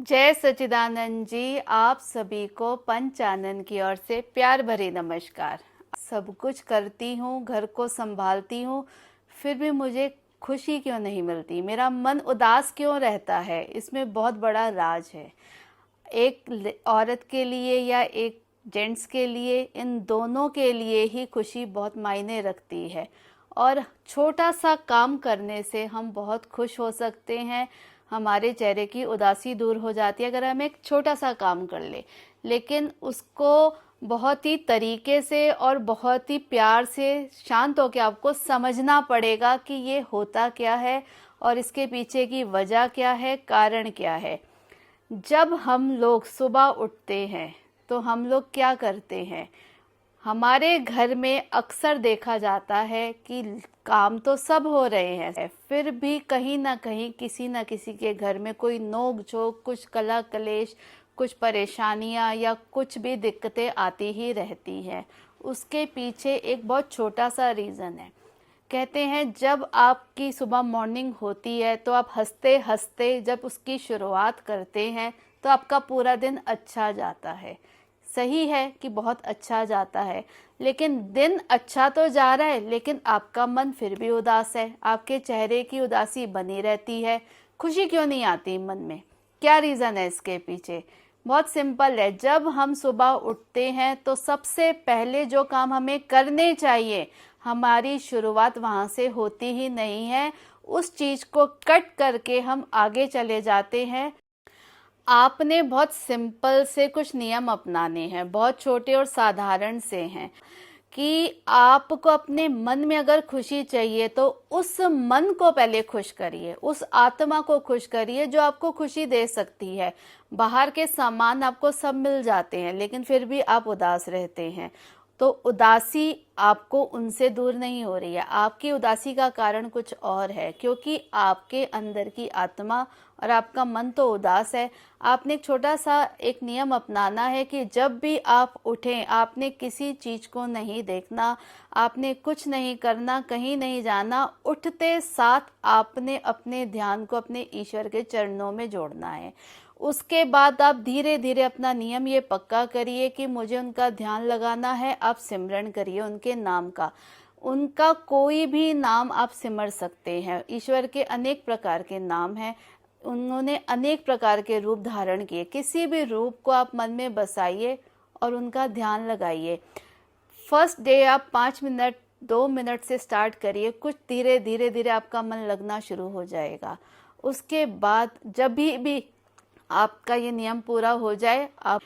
जय सच्चिदानंद जी। आप सभी को पंचानन की ओर से प्यार भरे नमस्कार। सब कुछ करती हूँ, घर को संभालती हूँ, फिर भी मुझे खुशी क्यों नहीं मिलती, मेरा मन उदास क्यों रहता है? इसमें बहुत बड़ा राज है। एक औरत के लिए या एक जेंट्स के लिए, इन दोनों के लिए ही खुशी बहुत मायने रखती है। और छोटा सा काम करने से हम बहुत खुश हो सकते हैं, हमारे चेहरे की उदासी दूर हो जाती है अगर हम एक छोटा सा काम कर ले। लेकिन उसको बहुत ही तरीके से और बहुत ही प्यार से शांत होकर आपको समझना पड़ेगा कि ये होता क्या है और इसके पीछे की वजह क्या है, कारण क्या है। जब हम लोग सुबह उठते हैं तो हम लोग क्या करते हैं? हमारे घर में अक्सर देखा जाता है कि काम तो सब हो रहे हैं, फिर भी कहीं ना कहीं किसी न किसी के घर में कोई नोक झोंक, कुछ कला कलेश, कुछ परेशानियां या कुछ भी दिक्कतें आती ही रहती हैं। उसके पीछे एक बहुत छोटा सा रीज़न है। कहते हैं जब आपकी सुबह मॉर्निंग होती है तो आप हंसते हंसते जब उसकी शुरुआत करते हैं तो आपका पूरा दिन अच्छा जाता है। सही है कि बहुत अच्छा जाता है, लेकिन दिन अच्छा तो जा रहा है, लेकिन आपका मन फिर भी उदास है, आपके चेहरे की उदासी बनी रहती है। खुशी क्यों नहीं आती मन में? क्या रीज़न है इसके पीछे? बहुत सिंपल है। जब हम सुबह उठते हैं तो सबसे पहले जो काम हमें करने चाहिए, हमारी शुरुआत वहाँ से होती ही नहीं है। उस चीज़ को कट करके हम आगे चले जाते हैं। आपने बहुत सिंपल से कुछ नियम अपनाने हैं, बहुत छोटे और साधारण से हैं कि आपको अपने मन में अगर खुशी चाहिए तो उस मन को पहले खुश करिए, उस आत्मा को खुश करिए जो आपको खुशी दे सकती है। बाहर के सामान आपको सब मिल जाते हैं लेकिन फिर भी आप उदास रहते हैं, तो उदासी आपको उनसे दूर नहीं हो रही है। आपकी उदासी का कारण कुछ और है, क्योंकि आपके अंदर की आत्मा और आपका मन तो उदास है। आपने एक छोटा सा एक नियम अपनाना है कि जब भी आप उठें, आपने किसी चीज़ को नहीं देखना, आपने कुछ नहीं करना, कहीं नहीं जाना। उठते साथ आपने अपने ध्यान को अपने ईश्वर के चरणों में जोड़ना है। उसके बाद आप धीरे धीरे अपना नियम ये पक्का करिए कि मुझे उनका ध्यान लगाना है। आप सिमरन करिए उनके नाम का। उनका कोई भी नाम आप सिमर सकते हैं। ईश्वर के अनेक प्रकार के नाम हैं, उन्होंने अनेक प्रकार के रूप धारण किए। किसी भी रूप को आप मन में बसाइए और उनका ध्यान लगाइए। फर्स्ट डे आप 5 मिनट 2 मिनट से स्टार्ट करिए, कुछ धीरे धीरे धीरे आपका मन लगना शुरू हो जाएगा। उसके बाद जब भी आपका ये नियम पूरा हो जाए आप,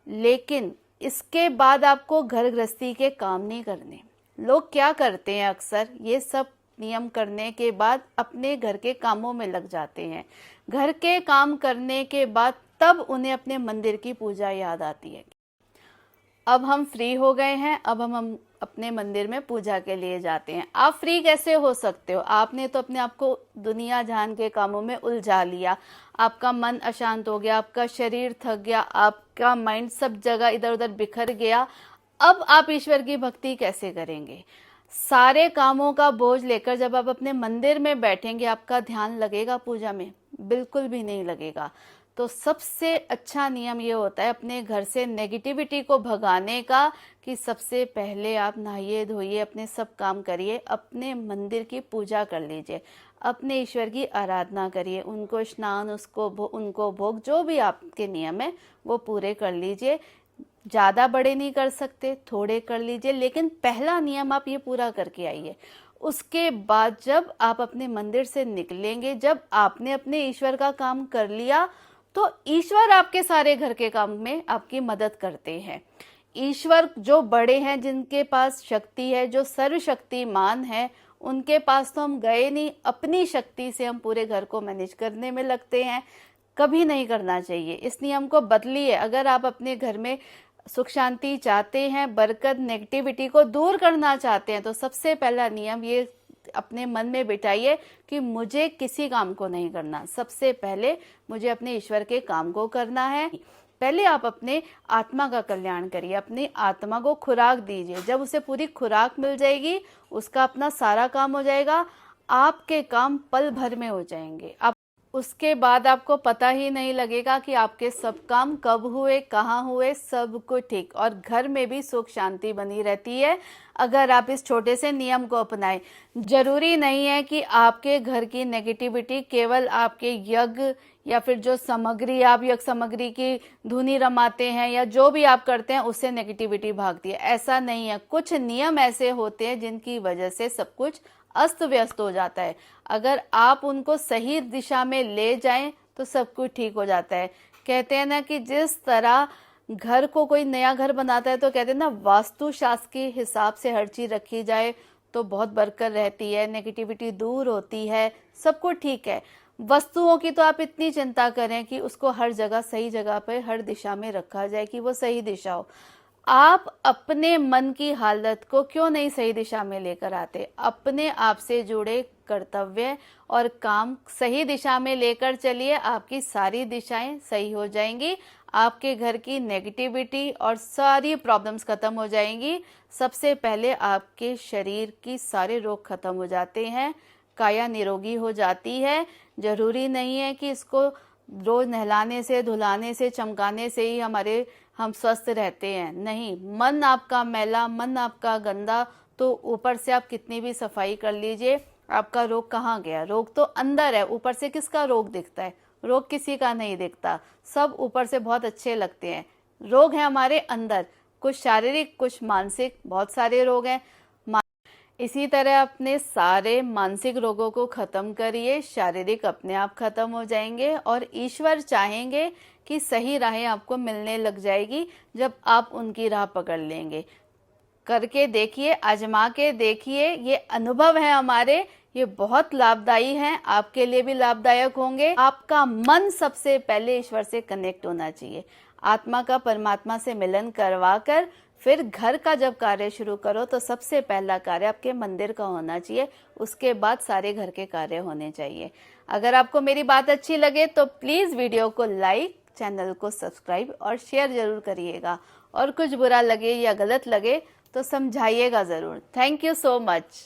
लेकिन इसके बाद आपको घर गृहस्थी के काम नहीं करने। लोग क्या करते हैं, अक्सर ये सब नियम करने के बाद अपने घर के कामों में लग जाते हैं। घर के काम करने के बाद तब उन्हें अपने मंदिर की पूजा याद आती है। अब हम फ्री हो गए हैं, अब हम अपने मंदिर में पूजा के लिए जाते हैं। आप फ्री कैसे हो सकते हो? आपने तो अपने आप को दुनिया जहान के कामों में उलझा लिया, आपका मन अशांत हो गया, आपका शरीर थक गया, आपका माइंड सब जगह इधर उधर बिखर गया। अब आप ईश्वर की भक्ति कैसे करेंगे? सारे कामों का बोझ लेकर जब आप अपने मंदिर में बैठेंगे, आपका ध्यान लगेगा पूजा में? बिल्कुल भी नहीं लगेगा। तो सबसे अच्छा नियम ये होता है अपने घर से नेगेटिविटी को भगाने का कि सबसे पहले आप नहाइए धोइए, अपने सब काम करिए, अपने मंदिर की पूजा कर लीजिए, अपने ईश्वर की आराधना करिए, उनको स्नान, उनको भोग, जो भी आपके नियम है वो पूरे कर लीजिए। ज़्यादा बड़े नहीं कर सकते, थोड़े कर लीजिए, लेकिन पहला नियम आप ये पूरा करके आइए। उसके बाद जब आप अपने मंदिर से निकलेंगे, जब आपने अपने ईश्वर का काम कर लिया, तो ईश्वर आपके सारे घर के काम में आपकी मदद करते हैं। ईश्वर जो बड़े हैं, जिनके पास शक्ति है, जो सर्वशक्तिमान है, उनके पास तो हम गए नहीं, अपनी शक्ति से हम पूरे घर को मैनेज करने में लगते हैं। कभी नहीं करना चाहिए। इस नियम को बदलिए। अगर आप अपने घर में सुख शांति चाहते हैं, बरकत, नेगेटिविटी को दूर करना चाहते हैं, तो सबसे पहला नियम ये अपने मन में बिठाइए कि मुझे किसी काम को नहीं करना, सबसे पहले मुझे अपने ईश्वर के काम को करना है। पहले आप अपने आत्मा का कल्याण करिए, अपनी आत्मा को खुराक दीजिए। जब उसे पूरी खुराक मिल जाएगी, उसका अपना सारा काम हो जाएगा, आपके काम पल भर में हो जाएंगे। आप उसके बाद आपको पता ही नहीं लगेगा कि आपके सब काम कब हुए, कहाँ हुए, सब कुछ ठीक। और घर में भी सुख शांति बनी रहती है अगर आप इस छोटे से नियम को अपनाएं। जरूरी नहीं है कि आपके घर की नेगेटिविटी केवल आपके यज्ञ या फिर जो सामग्री, आप यज्ञ सामग्री की धुनी रमाते हैं या जो भी आप करते हैं उससे नेगेटिविटी भागती है, ऐसा नहीं है। कुछ नियम ऐसे होते हैं जिनकी वजह से सब कुछ अस्त व्यस्त हो जाता है। अगर आप उनको सही दिशा में ले जाएं तो सब कुछ ठीक हो जाता है। कहते हैं ना कि जिस तरह घर को कोई नया घर बनाता है तो कहते हैं ना, वास्तुशास्त्र के हिसाब से हर चीज रखी जाए तो बहुत बरकत रहती है, नेगेटिविटी दूर होती है, सब कुछ ठीक है। वस्तुओं की तो आप इतनी चिंता करें कि उसको हर जगह सही जगह पे हर दिशा में रखा जाए कि वो सही दिशा हो। आप अपने मन की हालत को क्यों नहीं सही दिशा में लेकर आते? अपने आप से जुड़े कर्तव्य और काम सही दिशा में लेकर चलिए, आपकी सारी दिशाएं सही हो जाएंगी, आपके घर की नेगेटिविटी और सारी प्रॉब्लम्स खत्म हो जाएंगी। सबसे पहले आपके शरीर की सारे रोग खत्म हो जाते हैं, काया निरोगी हो जाती है। जरूरी नहीं है कि इसको रोज नहलाने से, धुलाने से, चमकाने से ही हम स्वस्थ रहते हैं, नहीं। मन आपका मैला, मन आपका गंदा, तो ऊपर से आप कितनी भी सफाई कर लीजिए, आपका रोग कहाँ गया? रोग तो अंदर है, ऊपर से किसका रोग दिखता है? रोग किसी का नहीं दिखता, सब ऊपर से बहुत अच्छे लगते हैं। रोग है हमारे अंदर, कुछ शारीरिक, कुछ मानसिक, बहुत सारे रोग हैं। इसी तरह अपने सारे मानसिक रोगों को खत्म करिए, शारीरिक अपने आप खत्म हो जाएंगे और ईश्वर चाहेंगे कि सही राहें आपको मिलने लग जाएगी जब आप उनकी राह पकड़ लेंगे। करके देखिए, आजमा के देखिए, ये अनुभव है हमारे, ये बहुत लाभदायी हैं, आपके लिए भी लाभदायक होंगे। आपका मन सबसे पहले ईश्वर से कनेक्ट होना चाहिए, आत्मा का परमात्मा से मिलन करवाकर फिर घर का जब कार्य शुरू करो तो सबसे पहला कार्य आपके मंदिर का होना चाहिए, उसके बाद सारे घर के कार्य होने चाहिए। अगर आपको मेरी बात अच्छी लगे तो प्लीज़ वीडियो को लाइक, चैनल को सब्सक्राइब और शेयर जरूर करिएगा। और कुछ बुरा लगे या गलत लगे तो समझाइएगा ज़रूर। Thank you so much.